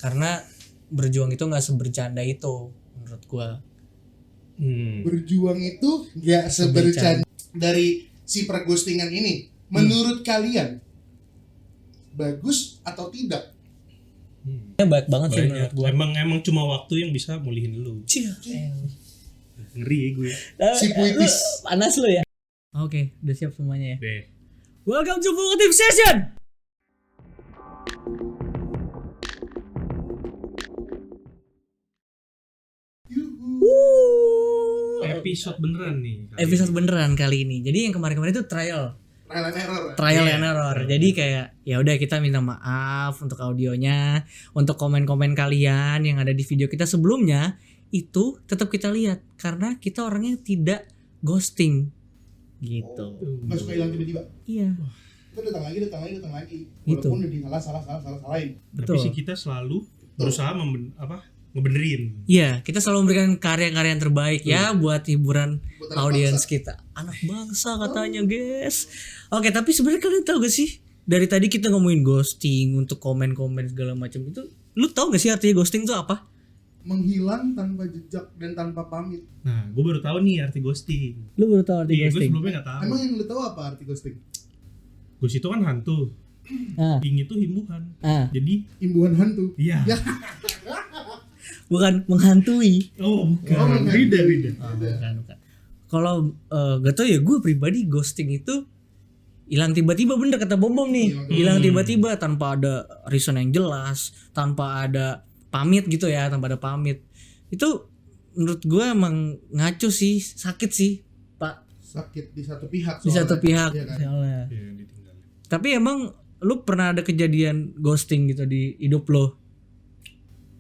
Karena berjuang itu nggak sebercanda itu menurut gue. Berjuang itu nggak sebercanda. Dari si perghostingan ini, menurut kalian bagus atau tidak? Baik banget sih Banyak. menurut gue. Emang cuma waktu yang bisa mulihin lu. Ngeri gue. Si puitis. Panas lu ya. Oke, udah siap semuanya ya. Deh. Welcome to Fugitive Session. Episode beneran nih. Episode beneran kali ini. Jadi yang kemarin-kemarin itu trial and error. Jadi kayak ya udah kita minta maaf untuk audionya, untuk komen-komen kalian yang ada di video kita sebelumnya itu tetap kita lihat karena kita orangnya tidak ghosting gitu. Nggak suka hilang tiba-tiba. Iya. Itu datang lagi. Gitu. Walaupun udah salahin. Tapi Betul. sih kita selalu berusaha ngebenerin. Iya, kita selalu memberikan karya-karya yang terbaik ya buat hiburan Buat anak audiens bangsa. kita. Anak bangsa katanya, guys. Oke, tapi sebenarnya kalian tahu gak sih? Dari tadi kita ngomongin ghosting untuk komen-komen segala macam itu, lu tahu gak sih artinya ghosting itu apa? Menghilang tanpa jejak dan tanpa pamit. Nah, gue baru tahu nih arti ghosting. Lu baru tahu arti Iya, gue ghosting? sebelumnya nggak tahu. Emang yang lu tahu apa arti ghosting? Ghost itu kan hantu. Ah, Ing itu himbuhan. ah, Jadi, Imbuhan hantu. iya. Ya. bukan menghantui. Oh, bukan. Oh, bukan. Beda. Bukan. Kalau gak tau ya, gue pribadi ghosting itu hilang tiba-tiba, bener kata Bom nih. Hilang tiba-tiba tanpa ada reason yang jelas, tanpa ada pamit gitu ya, tanpa ada pamit. Itu menurut gue emang ngaco sih, sakit sih, Pak. Sakit di satu pihak. Di satu pihak Iya kan? soalnya. Iya, ditinggalin. Tapi emang lu pernah ada kejadian ghosting gitu di hidup lo?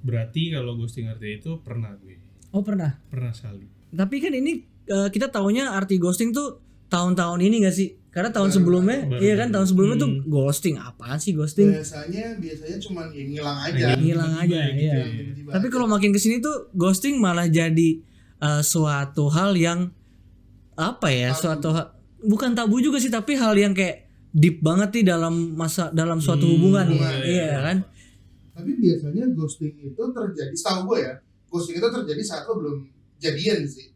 Berarti kalau ghosting artinya itu pernah gue. Oh pernah. Pernah sekali. Tapi kan ini kita taunya arti ghosting tuh tahun-tahun ini gak sih? Karena tahun sebelumnya, baru. iya kan tahun sebelumnya tuh ghosting. Apaan sih ghosting? Biasanya cuman ya ngilang aja. Hilang aja, iya. Tiba-tiba Tapi kalau makin kesini tuh ghosting malah jadi suatu hal yang apa ya? Bukan tabu juga sih, tapi hal yang kayak deep banget nih dalam suatu hubungan. Iya kan? Tapi biasanya ghosting itu terjadi, setahu gue ya, ghosting itu terjadi saat lo belum jadian sih.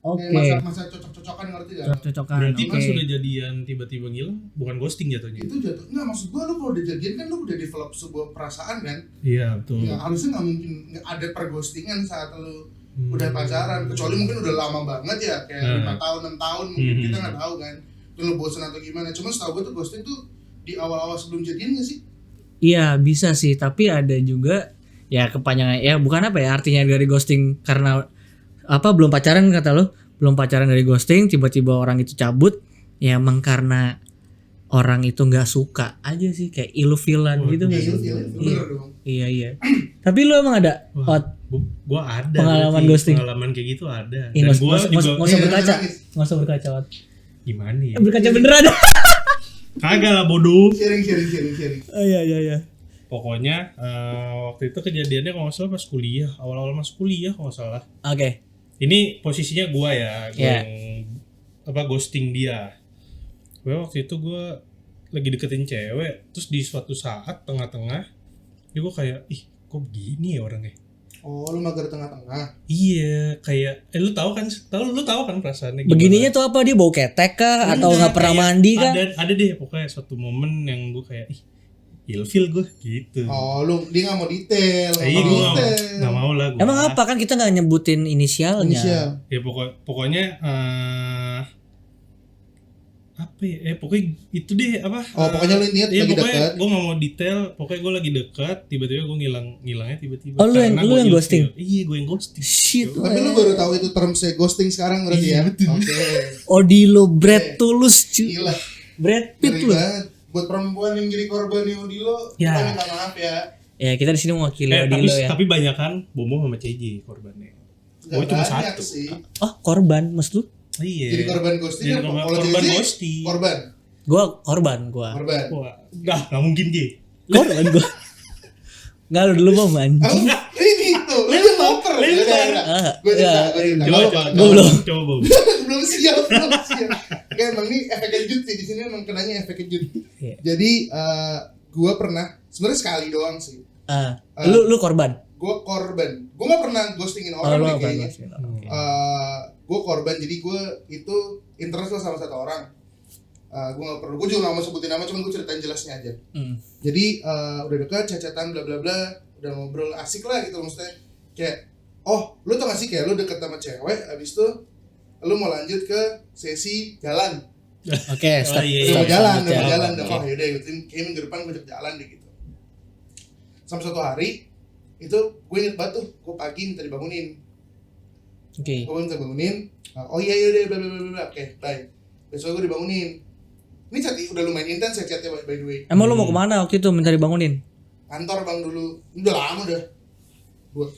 Oke. Kayak masa cocok-cocokan, ngerti gak? Cocok-cocokan. Berarti Oke. pas sudah jadian tiba-tiba ngilang, bukan ghosting jatuhnya. Itu jatuh. Nggak, maksud gue lo kalau udah jadian kan lo udah develop sebuah perasaan kan. Iya, betul. Ya harusnya nggak mungkin nggak ada perghostingan saat lo udah pacaran. Kecuali mungkin udah lama banget ya, kayak 5 tahun, 6 tahun mungkin kita nggak tahu kan. Itu lo bosan atau gimana. Cuma setahu gue tuh ghosting tuh di awal-awal sebelum jadian nggak sih? Iya bisa sih, tapi ada juga ya kepanjangan ya, bukan apa ya artinya dari ghosting karena apa belum pacaran kata lo, belum pacaran dari ghosting tiba-tiba orang itu cabut ya emang karena orang itu nggak suka aja sih, kayak ilfilan gitu nggak sih? Bener dong. Iya. Tapi lo emang ada Gua ada Pengalaman berarti. ghosting. Pengalaman kayak gitu ada. Ih, Dan nggak gua juga usah berkaca, nangis. nggak usah berkaca, Wat. gimana ya? Berkaca beneran. Kagak lah bodoh. Sharing. Oh, iya. Pokoknya waktu itu kejadiannya kalau nggak salah pas kuliah, awal-awal masuk kuliah kalau nggak salah. Oke. Ini posisinya gua ya, gua Yeah. yang ghosting dia. Waktu itu gua lagi deketin cewek, terus di suatu saat tengah-tengah, dia gua kayak, ih kok begini ya orangnya. Oh, lu mager tengah-tengah. Iya, kayak lu tahu kan perasaannya gimana? Begininya tuh apa, dia bau ketek kah atau nggak pernah Kayak mandi kah? ada deh pokoknya suatu momen yang gue kayak ilfil gue gitu. Oh, dia nggak mau detail. Iya, gue nggak mau lah gue. Emang apa kan kita nggak nyebutin inisialnya? Inisial. Ya pokoknya apa ya? Pokoknya itu deh apa? Oh, pokoknya lu niat iya, lagi pokoknya dekat. gue nggak mau detail. Pokoknya gue lagi dekat, tiba-tiba gue ngilangnya tiba-tiba. Oh, lu yang Karena gua yang ilfil. ghosting? Iya, gue yang ghosting. Shit. Tapi lu baru tahu itu termnya ghosting sekarang berarti Iya, ya? betul. Oke. Odilo Brad Tulus cuy. Gila. Brad Pitt Ngeri lu. banget. Buat perempuan yang jadi korbannya Odilo, Ya. kita minta maaf ya. Ya kita di sini mewakili tapi Odilo ya. tapi banyak kan Bomo sama CJ korbannya. Nggak cuma banyak satu. sih. Oh korban mas lu? Iya. Jadi korban ghosting Jadi apa? Kalau korban JJ, ghosting. Korban. Gua korban gua. Korban. Wah, nggak mungkin J. Korban gua. Nggak lu dulu mau man. Oh, ini tuh. Lu baper. Gue cerita. Coba. Belum siap. Kayak emang ini efek kejut sih, di sini emang kenanya efek kejut. Iya. Jadi gue pernah sebenarnya sekali doang sih. Lu korban. Gue korban. Gue nggak pernah ghostingin orang deh kayaknya. Gue korban, jadi gue itu interest lah sama satu orang. Gue nggak perlu, gue juga nggak mau sebutin nama, cuman gue ceritain jelasnya aja. Jadi udah dekat, chat-chatan, bla bla bla, udah ngobrol asik lah gitu, maksudnya kayak, oh lu tau gak sih kayak lu deket sama cewek, abis itu lu mau lanjut ke sesi jalan. Oke, udah mau jalan, udah oh yaudah, kayak minggu depan gue ajak jalan deh gitu. Sampai suatu hari itu gue inget banget tuh, gue pagi minta dibangunin. Gue minta bangunin, oh iya yaudah, bla bla bla, oke, bye. Besok gue dibangunin. Ini chat udah lumayan intens ya chatnya by the way. Emang lu mau kemana waktu itu minta dibangunin? Kantor bang dulu, udah lama udah.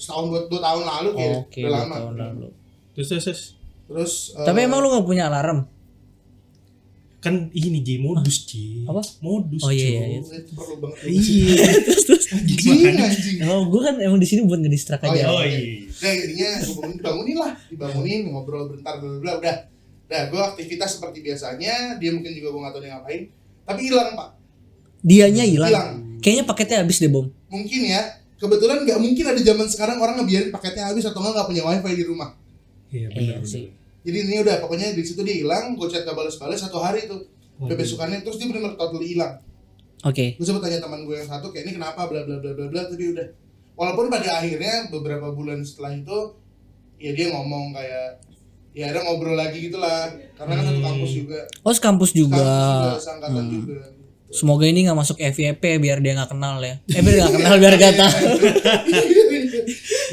Setahun 2 tahun lalu kayak, udah lama. Tahun lalu. Terus. Tapi emang lu nggak punya alarm? Kan ini modus Ji. Apa? Modus. Oh iya. Itu perlu banget. Iya. Terus. Anjing. Oh, gue kan emang di sini buat ngedistract aja. Oh iya. Nah intinya gue dibangunin, ngobrol bentar bla udah. Nah, gue aktivitas seperti biasanya, dia mungkin juga gue gak tau dia ngapain, tapi hilang pak. Dianya hilang. Kayaknya paketnya habis deh Bom. Mungkin ya, kebetulan gak mungkin ada zaman sekarang orang ngebiarin paketnya habis atau gak punya wifi di rumah. Iya benar sih. Jadi ini udah, pokoknya di situ dia hilang, gue chat gak balas-balas 1 hari tuh. Udah besokannya, terus dia bener totally hilang. Oke. Gue sempat tanya teman gue yang satu, kayak ini kenapa bla bla bla bla bla, tapi udah. Walaupun pada akhirnya beberapa bulan setelah itu, ya dia ngomong kayak, ya ada ngobrol lagi gitulah, karena kan satu kampus juga. Oh, sekampus juga. Seangkatan juga. Semoga ini nggak masuk FYP biar dia nggak kenal ya. Biar nggak kenal biar nggak tahu.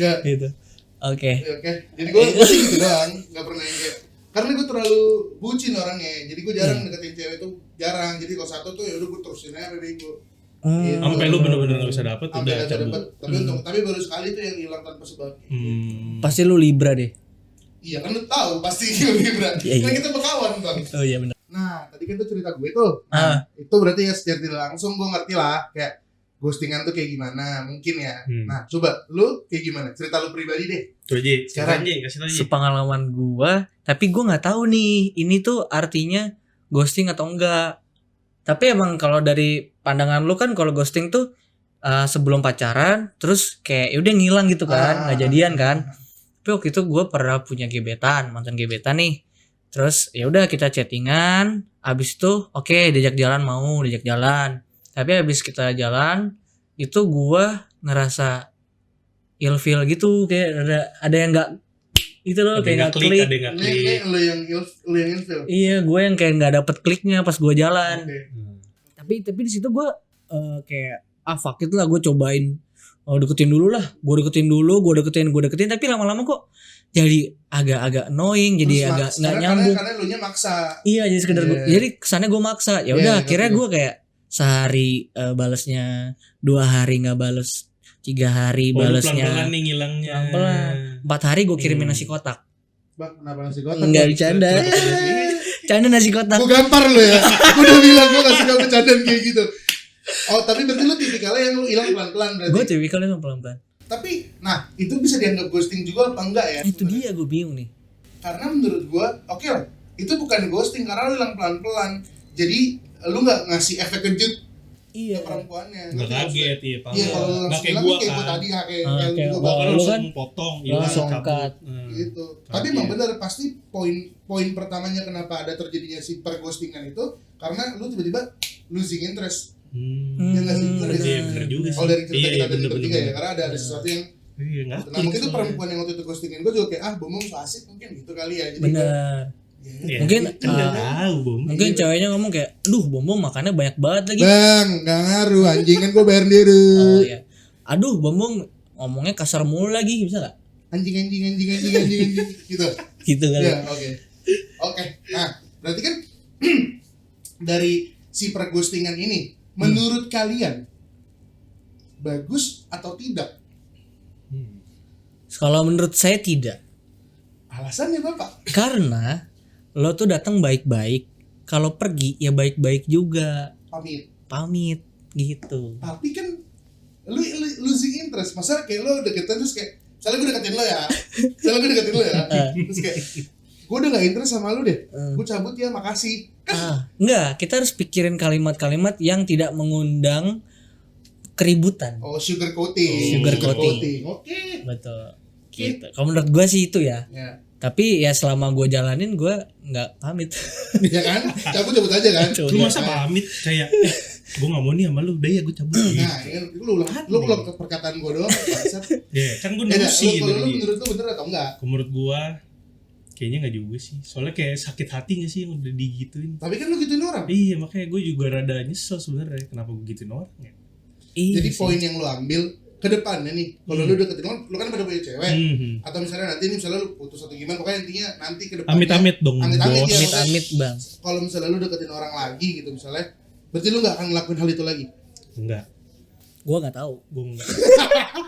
Ya. Gitu. Oke. Jadi gue sih gitu doang, nggak pernah yang kayak, karena gue terlalu bucin orangnya, jadi gue jarang deketin cewek tuh, jarang. Jadi kalau satu tuh ya udah gue terusin aja bego. Sampai lu bener-bener nggak bisa dapet udah cabut. Tapi baru sekali tuh yang hilang tanpa sebab. Pasti lu Libra deh. Iya kan lu tahu pasti lebih berat. Kan kita berkawan bang. Oh iya benar. Nah tadi kan tuh cerita gue tuh. Itu berarti ya secara tidak langsung gue ngerti lah kayak ghostingan tuh kayak gimana mungkin ya. Nah coba lu kayak gimana? Cerita lu pribadi deh. Tuh Ji, sekarang Ji, kasih tau Ji. Sepengalaman gua, tapi gua nggak tahu nih ini tuh artinya ghosting atau enggak. Tapi emang kalau dari pandangan lu kan kalau ghosting tuh sebelum pacaran terus kayak udah ngilang gitu kan, nggak jadian kan. Tapi waktu itu gue pernah punya mantan gebetan nih. Terus ya udah kita chattingan, abis itu oke, diajak jalan. Tapi abis kita jalan itu gue ngerasa ilfeel gitu, kayak ada yang nggak itu loh, kayak nggak klik. Ini lu yang ilfeel. Iya, gue yang kayak nggak dapet kliknya pas gue jalan. Tapi di situ gue kayak fuck itu lah, gue cobain. Deketin dulu lah, gue deketin, tapi lama-lama kok jadi agak annoying, jadi agak nggak nyambung. Karena lu nya maksa. Iya, jadi sekedar jadi kesannya gue maksa. Ya udah, akhirnya gue kayak sehari balesnya, 2 hari nggak bales, 3 hari balesnya. Pelan-pelan nih ngilangnya. Pelan-pelan. 4 hari gue kirimin nasi kotak. Bang, kenapa nasi kotak? Enggak bercanda. Canda nasi kotak. Gue gampar lo ya. Gue udah bilang gue gak suka bercandaan kayak gitu. Oh tapi berarti lu tipikalnya yang lu hilang pelan-pelan berarti? Gue tipikalnya yang pelan-pelan. Tapi, nah itu bisa dianggap ghosting juga apa enggak ya? Itu dia gue bingung nih. Karena menurut gue, oke lah, itu bukan ghosting karena lu hilang pelan-pelan. Jadi lu nggak ngasih efek kejut ke perempuannya. Nggak kaget, iya paham. Iya kalau lu kayak gue kan. tadi kayak lu langsung kan potong, langsung cut. Gitu. Tapi emang benar pasti poin pertamanya kenapa ada terjadinya si perghostingan itu karena lu tiba-tiba losing interest. Iya nggak sih? Bener juga sih. Kalau dari cerita kita tadi bener. bertiga ya, karena ada sesuatu yang nah mungkin itu perempuan yang waktu itu ghostingin gue juga kayak Bomong so asik mungkin gitu kali ya. Jadi bener. Ya, mungkin tahu Bom. Mungkin ceweknya ngomong kayak, aduh Bombong makannya banyak banget lagi. Bang, nggak ngaruh anjing kan gue bayar diri. Oh iya. Aduh Bombong ngomongnya kasar mulu lagi, bisa nggak? Anjing gitu. Gitu kan? Ya oke. Nah berarti kan dari si perghostingan ini menurut kalian bagus atau tidak? Kalau menurut saya tidak. Alasannya Bapak? Karena lo tuh datang baik-baik, kalau pergi ya baik-baik juga. Pamit gitu. Tapi kan lu losing interest. Masa kayak lo deketan terus kayak misalnya gue deketin lo ya. Terus kayak gue udah gak interest sama lu deh. Gue cabut ya, makasih. Enggak, kita harus pikirin kalimat-kalimat yang tidak mengundang keributan. Oh, sugar coating. Sugar coating. Oke. Betul. Gitu. Kalau menurut gue sih itu ya. Ya. Tapi ya selama gue jalanin gue nggak pamit. Ya kan? Cabut aja kan. Lu masa pamit kayak gue nggak mau nih sama lu, udah ya gue cabut. Nah, ini lu ulang perkataan gue doang. Ya kan gue Ya, nurusi lu dari dia. menurut lu bener atau enggak? Menurut gue kayaknya nggak juga sih. Soalnya kayak sakit hati gak sih yang udah digituin. Tapi kan lu gituin orang. Iya, makanya gue juga rada nyesel sebenarnya kenapa gue gituin orang ya. Jadi poin yang lu ambil ke depannya nih, kalau lu deketin orang, lu kan pada punya cewek, atau misalnya nanti misalnya lu putus atau gimana, pokoknya intinya nanti ke depannya Amit-amit dong, amit-amit bos. ya, Amit-amit bang. kalau misalnya lu deketin orang lagi gitu misalnya, berarti lu nggak akan ngelakuin hal itu lagi. Enggak, Gue nggak tahu. gue enggak.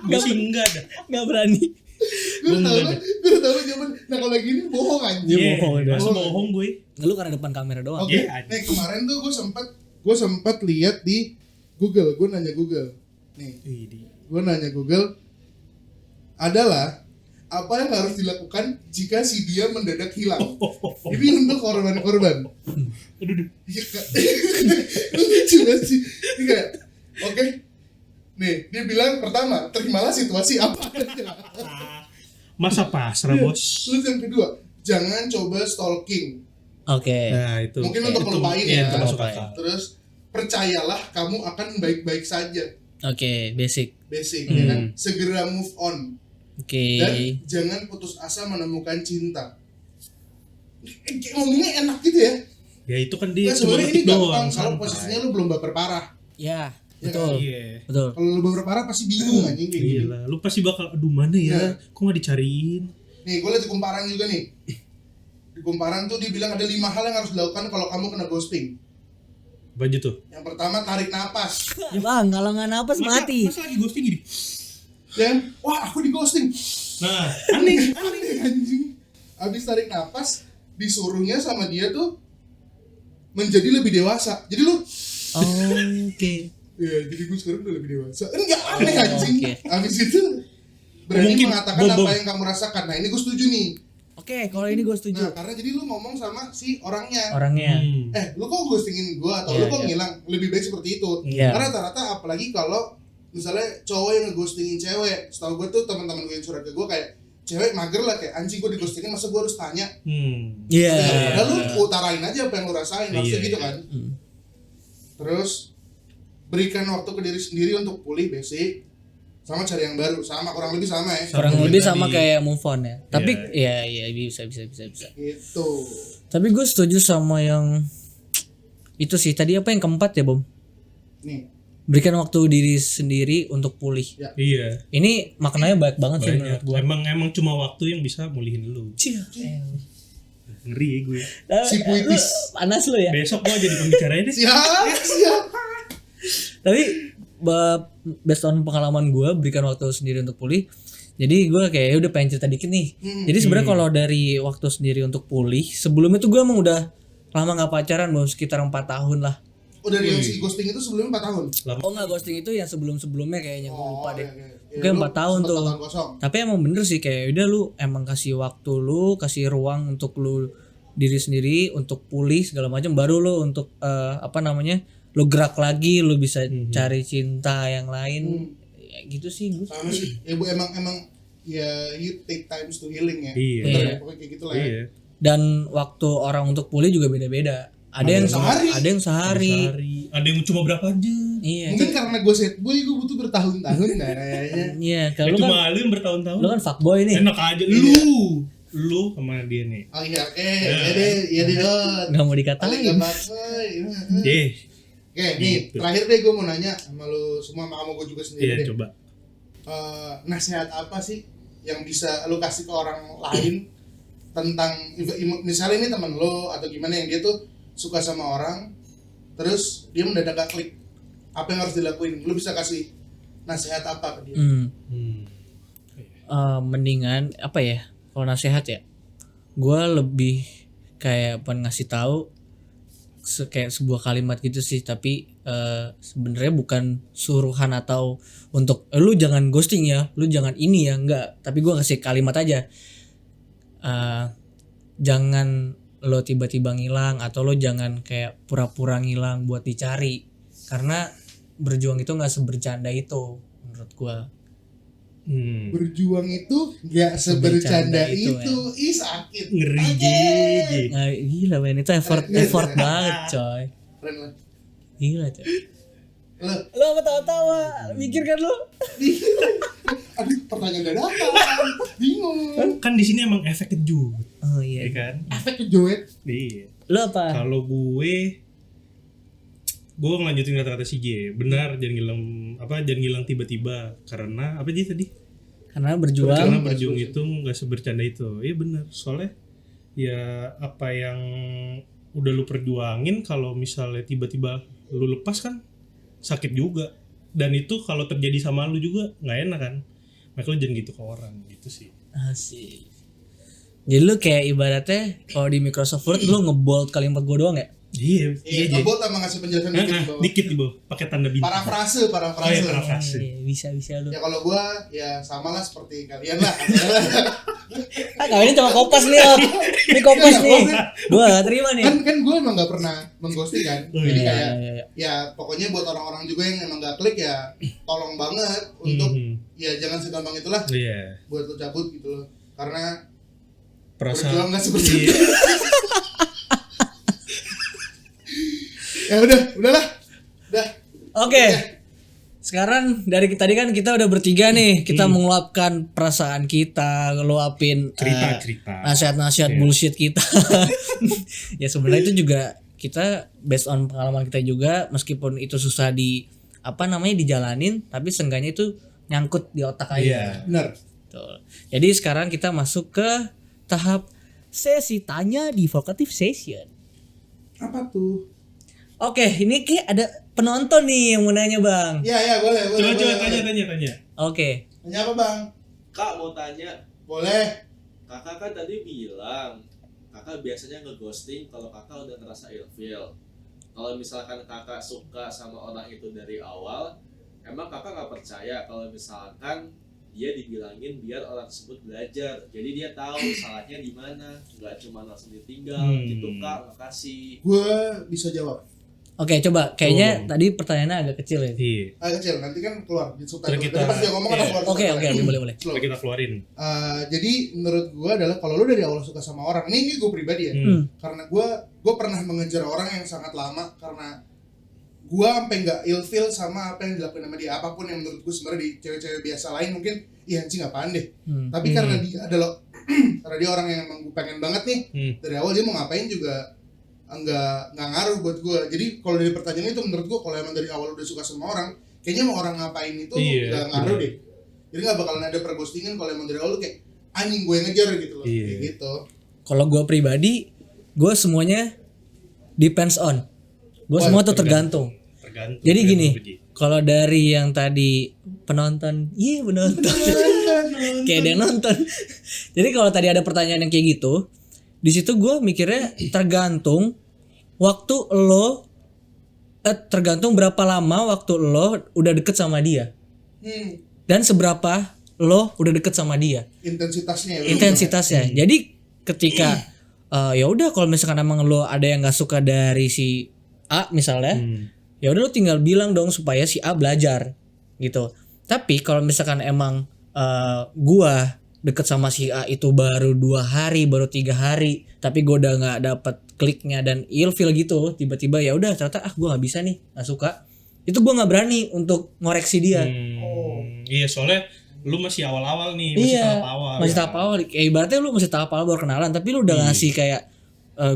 Gue sih enggak dah. Nggak berani. Gue tahu jawaban. Nah kalau gini bohong anjing. Iya, bohong dah. Masa bohong gue. Lu karena depan kamera doang. Oke. Iya, Nih kemarin tuh gue sempat lihat di Google, gue nanya Google. Nih, gue nanya Google adalah apa yang harus dilakukan jika si dia mendadak hilang. Ini untuk korban-korban. Iya kak. Lucu banget sih. Ini kayak, oke. Nih, dia bilang pertama, terimalah situasi apa adanya. Masa pasrah bos. Terus yang kedua, jangan coba stalking. Oke. Nah itu. Mungkin untuk melupain iya, ya. itu masuk Melupain. akal. Terus percayalah kamu akan baik-baik saja. Oke, basic. Basic ya kan. Segera move on. Oke. Dan jangan putus asa menemukan cinta. Ngomongnya enak gitu ya. Ya itu kan dia Nah, cuma sebenarnya ini ngetik doang. gampang kalau santai. posisinya lu belum baper parah. Ya, Ya betul. Iya. Betul. Kalau lu baper parah pasti bingung anjing kayak gini. Gila, lu pasti bakal aduh mana ya? Nah. Kok gak dicariin? Nih, gue lihat di kumparan juga nih. Di kumparan tuh dia bilang ada 5 hal yang harus dilakukan kalau kamu kena ghosting. Baju tuh. Yang pertama, tarik napas. Ya bang, kalau nggak napas mati. Masa lagi ghosting gini? Dan wah, aku di ghosting. Nah, aneh. Anjing. Habis tarik napas, disuruhnya sama dia tuh menjadi lebih dewasa. Jadi lu Oke. ya, jadi gue sekarang udah lebih dewasa. Enggak aneh Oh, anjing. oke. Habis itu berani Mungkin mengatakan bom. apa yang kamu rasakan. Nah, ini gue setuju nih. Oke, kalau ini gue setuju. Nah, karena jadi lu ngomong sama si orangnya. Orangnya. Lu kok ghostingin gue atau Iya, lu kok iya. ngilang? Lebih baik seperti itu. Iya. Karena rata-rata apalagi kalau misalnya cowok yang ngeghostingin cewek. Setahu gue tuh teman-teman gue yang curhat ke gue kayak cewek mager lah kayak anjing gue dighostingin masa gue harus tanya. Iya. Padahal lu utarain aja apa yang lu rasain, harusnya Iya, gitu iya. kan. Terus berikan waktu ke diri sendiri untuk pulih basic, sama cari yang baru, sama kurang lebih sama ya. Kurang Sama lebih tadi. sama kayak move on ya. Tapi Iya. ya bisa. Gitu. Tapi gue setuju sama yang itu sih. Tadi apa yang keempat ya, Bom? Nih, Berikan waktu diri sendiri untuk pulih. Iya. Ini maknanya baik banget sih menurut Banyak. gue. Emang cuma waktu yang bisa mulihin lu. Ngeri ya gue. Si puitis. Panas lu ya. Besok gua jadi pembicaranya deh. siap. Tapi based on pengalaman gue, berikan waktu sendiri untuk pulih. Jadi gue kayak udah pengen cerita dikit nih. Jadi sebenarnya kalau dari waktu sendiri untuk pulih, sebelumnya tuh gue emang udah lama nggak pacaran, Bom, sekitar 4 tahun lah. Oh, dari yang si ghosting itu sebelumnya 4 tahun. Oh nggak, ghosting itu yang sebelum-sebelumnya kayaknya gue lupa deh. Iya. Oke, Lu 4 tahun sempet tuh. 4 tahun kosong. Tapi emang bener sih kayak udah lu emang kasih waktu lu, kasih ruang untuk lu diri sendiri untuk pulih segala macam, baru lu untuk lu gerak lagi, lu bisa cari cinta yang lain. Ya gitu sih gue. Sama sih. Ya Bu emang ya you take times to healing ya. Iya. Bener Iya. ya, pokoknya kayak gitu lah ya. Iya. Dan waktu orang untuk pulih juga beda-beda. Ada yang sehari. ada yang sehari. Ada yang cuma berapa jam? Iya. Mungkin karena gue set boy, gue butuh bertahun-tahun nah kayaknya. Iya, kalau lu Cuma kan lu yang bertahun-tahun. lu kan fuckboy nih. Enak aja lu sama dia nih. Oh iya, oke. Ya deh, Don. Nggak mau Paling dikatain. gampang, boy. Deh. Oke, nih Gitu. terakhir deh gue mau nanya sama lu semua, sama gue juga sendiri Iya, deh. coba. Nasihat apa sih yang bisa lu kasih ke orang lain tentang misalnya ini teman lo atau gimana yang dia tuh suka sama orang terus dia mendadak gak klik, apa yang harus dilakuin? Lu bisa kasih nasihat apa ke dia? Mendingan apa ya? Kalau nasihat ya, gue lebih kayak pengen ngasih tahu kayak sebuah kalimat gitu sih, tapi sebenarnya bukan suruhan atau untuk lu jangan ghosting ya, lu jangan ini ya, enggak. Tapi gue ngasih kalimat aja, jangan lo tiba-tiba ngilang, atau lo jangan kayak pura-pura ngilang buat dicari, karena berjuang itu nggak sebercanda itu menurut gua. Berjuang itu nggak sebercanda itu, itu. Ih sakit. Ngeri Anjing. JJ. Nah, gila men itu effort banget coy. Keren lah. Gila coy. Lah, Lo apa tawa-tawa? Mikir kan lo? aduh pertanyaan dadakan. Bingung. Kan di sini emang efek kejut, Oh ya iya. kan? Efek kejoet. Iya. Lo apa? Kalau gue ngelanjutin kata-kata si J. Benar, jangan ngilang tiba-tiba karena apa aja tadi? Karena berjuang. Karena berjuang itu nggak sebercanda itu. Iya benar. Soalnya ya apa yang udah lu perjuangin kalau misalnya tiba-tiba lu lepas kan sakit juga. Dan itu kalau terjadi sama lu juga nggak enak kan. Makanya lu jangan gitu ke orang gitu sih. Asik. Jadi lu kayak ibaratnya kalau di Microsoft Word lu ngebold kalimat gua doang ya? Iya, Iya, J. ngebot sama ngasih penjelasan dikit di bawah. Dikit di bawah, pakai tanda bintang. Parafrase. Oh, iya, parafrase. Bisa lu. Ya kalau gua ya sama lah seperti kalian lah. Kau ini cuma kopas nih, Ot. Ini kopas nih. Gua gak terima nih. kan gue emang nggak pernah mengghosting kan. Oh, Jadi iya, kayak iya. ya pokoknya buat orang-orang juga yang emang nggak klik ya tolong banget untuk ya jangan segampang itulah Iya. buat lu cabut gitu loh. Karena Perasaan. berjuang nggak seperti Iya. ya udahlah. Udah. Oke. Sekarang dari tadi kan kita udah bertiga nih, kita mengeluapkan perasaan kita, ngeluapin Cerita. nasihat-nasihat Iya. bullshit kita. Ya sebenarnya itu juga kita based on pengalaman kita juga, meskipun itu susah dijalanin, tapi seenggaknya itu nyangkut di otak aja. Iya. Benar. Betul. Jadi sekarang kita masuk ke tahap sesi tanya di vocative session. Apa tuh? Oke, ini kayak ada penonton nih yang mau nanya, Bang. Ya boleh. Coba boleh. tanya. Oke. Tanya apa bang? Kak mau tanya, Boleh. kakak kan tadi bilang kakak biasanya ngeghosting kalau kakak udah ngerasa ilfeel. Kalau misalkan kakak suka sama orang itu dari awal, emang kakak nggak percaya kalau misalkan dia dibilangin biar orang tersebut belajar, jadi dia tahu salahnya di mana, nggak cuma langsung ditinggal. Gitu Kak, makasih. Gue bisa jawab. Oke, coba. Kayaknya Oh. tadi pertanyaannya agak kecil ya. Iya. Kecil nanti kan keluar di subtitle. Ntar kita- Jadi pas dia ngomong kan iya. keluar. Oke, subtitle. boleh. Slow. Kita keluarin. Jadi menurut gue adalah kalau lu dari awal suka sama orang, ini gue pribadi ya, karena gue pernah mengejar orang yang sangat lama karena gue sampai nggak ilfeel sama apa yang dilakukan sama dia, apapun yang menurut gue sebenarnya di cewek-cewek biasa lain mungkin iya anjing apaan deh, tapi karena dia adalah karena dia orang yang emang gue pengen banget nih dari awal, dia mau ngapain juga nggak ngaruh buat gue. Jadi kalau dari pertanyaan itu menurut gue kalau emang dari awal udah suka sama orang, kayaknya mau orang ngapain itu Iya, nggak ngaruh bener. deh. Jadi nggak bakalan ada perghostingan kalau emang dari awal lu kayak anjing gue yang ngejar gitu loh. Iya. Kayak gitu. Kalau gue pribadi, gue semuanya depends on. Gue Oh, semua tuh tergantung. Tergantung. Jadi gini, Tergantung, Ji. kalau dari yang tadi penonton, penonton. Kayak dia nonton. Jadi kalau tadi ada pertanyaan yang kayak gitu, di situ gue mikirnya tergantung waktu lo, tergantung berapa lama waktu lo udah deket sama dia, dan seberapa lo udah deket sama dia, Intensitasnya ya. intensitasnya. Jadi ketika ya udah kalau misalkan emang lo ada yang nggak suka dari si A misalnya, ya udah lo tinggal bilang dong supaya si A belajar gitu. Tapi kalau misalkan emang gua deket sama si A itu baru 2 hari, baru 3 hari, tapi gua udah nggak dapet kliknya dan ilfeel gitu, tiba-tiba ya udah ternyata gua nggak bisa nih, nggak suka, itu gua nggak berani untuk ngoreksi dia. Iya, soalnya lu masih awal-awal nih, masih tahap awal. Masih tahap awal. Kayak ibaratnya lu masih tahap awal baru kenalan, tapi lu udah ngasih kayak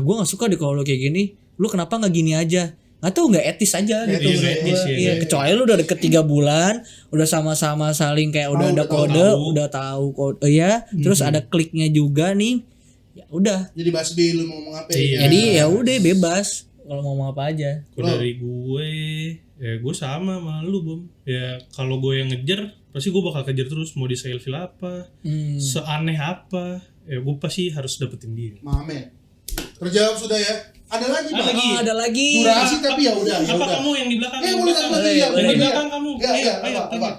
gua nggak suka deh kalau lu kayak gini, lu kenapa nggak gini aja, nggak tahu, nggak etis aja gitu. Iya, menurut etis, gua. iya. Iya, kecuali lu udah deket 3 bulan, udah sama-sama saling kayak udah ada kode, udah tahu kode ya, terus ada kliknya juga nih, ya udah. Jadi basbi lu mau ngomong apa Iya. ya? Jadi ya udah bebas kalau mau ngomong apa aja. Kalau dari gue, ya gue sama lu, Bom. Ya kalau gue yang ngejar, pasti gue bakal kejar terus, mau di selfie apa, seaneh apa, ya gue pasti harus dapetin dia. Mame. Terjawab sudah ya. Ada lagi, Bang. lagi. Ada lagi. Durasi tapi ya udah. Apa kamu yang di belakang? Boleh satu lagi ya. Yang di boleh. belakang kamu. Ya, Ayo, apa? tanya.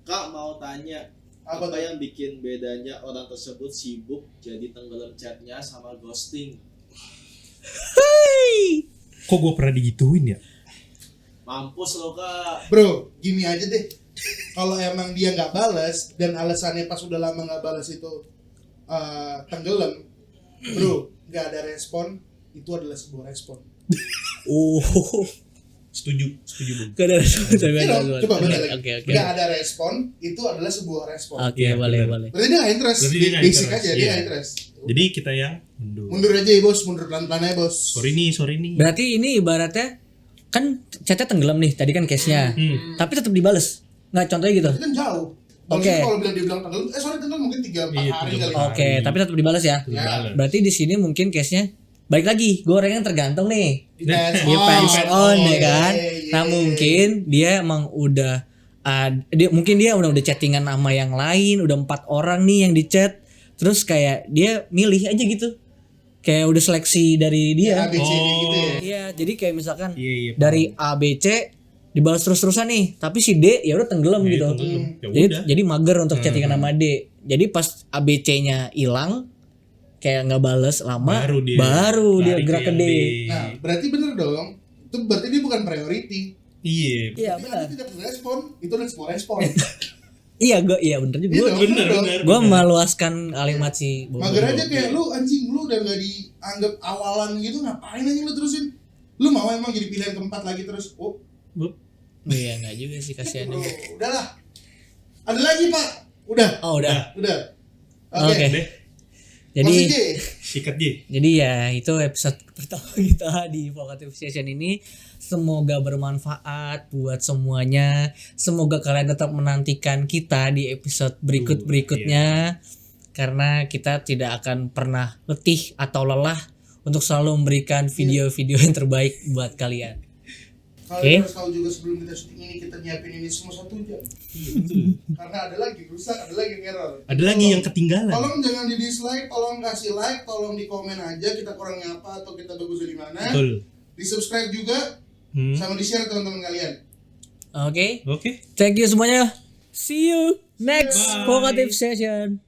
Kak mau tanya, Apa apa tuh? yang bikin bedanya orang tersebut sibuk jadi tenggelam chatnya sama ghosting? Kok gue pernah digituin ya? Mampus lo Kak. Bro, gini aja deh. Kalau emang dia nggak balas dan alasannya pas udah lama nggak balas itu tenggelam, bro, nggak ada respon, itu adalah sebuah respon. Oh, Setuju Bung. gak ada respon. Coba balik lagi. Oke. Nggak ada respon, itu adalah sebuah respon. Oke, Iya, boleh. Berarti dia nggak interest. Berarti dia nggak Basic interest, aja, dia iya. nggak interest. Jadi kita yang mundur. Mundur aja ya bos, mundur pelan-pelan aja bos. Sorry nih. Berarti ini ibaratnya kan chatnya tenggelam nih, tadi kan case-nya. Tapi tetap dibales. Nggak, contohnya gitu. Itu kan jauh. Oke. Kalau dia bilang tenggelam, tenggelam mungkin 3-4 Iya, hari 3-4 kali. hari. Oke, tapi tetap dibales ya. Balas. Berarti di sini mungkin case-nya balik lagi, gue orang yang tergantung nih. Depends Depends on ya kan. yeah. Nah, mungkin dia emang udah mungkin dia udah chattingan sama yang lain, udah 4 orang nih yang di chat. Terus kayak dia milih aja gitu. Kayak udah seleksi dari dia. ABC gitu ya. Iya, jadi kayak misalkan Iya, dari A B C dibalas terus-terusan nih, tapi si D ya udah tenggelam Iya, gitu. tenggelam. Ya udah. Jadi mager untuk chattingan sama D. Jadi pas A B C-nya hilang kayak nggak bales lama, baru dia lari gerak ke yang D. Nah, berarti bener dong. Itu berarti dia bukan priority. Iya. Iya Berarti benar. dia tidak respon, itu adalah sebuah respon. Iya bener juga. Iya dong, Bener. Gue meluaskan kalimat si Bobo. Mager aja kayak lu anjing, lu udah gak dianggap awalan gitu, ngapain aja lu terusin? Lu mau emang jadi pilihan keempat lagi terus? Oh, Iya nggak juga sih kasihan. bro, udahlah. Ada lagi pak? Udah. Oh udah. Oke. Oke. Jadi Masih J. Sikat J. Jadi ya itu episode pertama kita di Vocative Session ini. Semoga bermanfaat buat semuanya. Semoga kalian tetap menantikan kita di episode berikutnya. Karena kita tidak akan pernah letih atau lelah untuk selalu memberikan video-video yang terbaik buat kalian. Kalian harus tahu juga sebelum kita syuting ini kita nyiapin ini semua 1 jam. Karena ada lagi rusak, ada lagi yang error. Ada lagi yang ketinggalan. Tolong jangan di dislike, tolong kasih like, tolong di komen aja kita kurangnya apa atau kita bagusnya di mana. Betul. Di subscribe juga, sama di share teman-teman kalian. Oke. Oke. Thank you semuanya. See you next Bye. Vocative Session.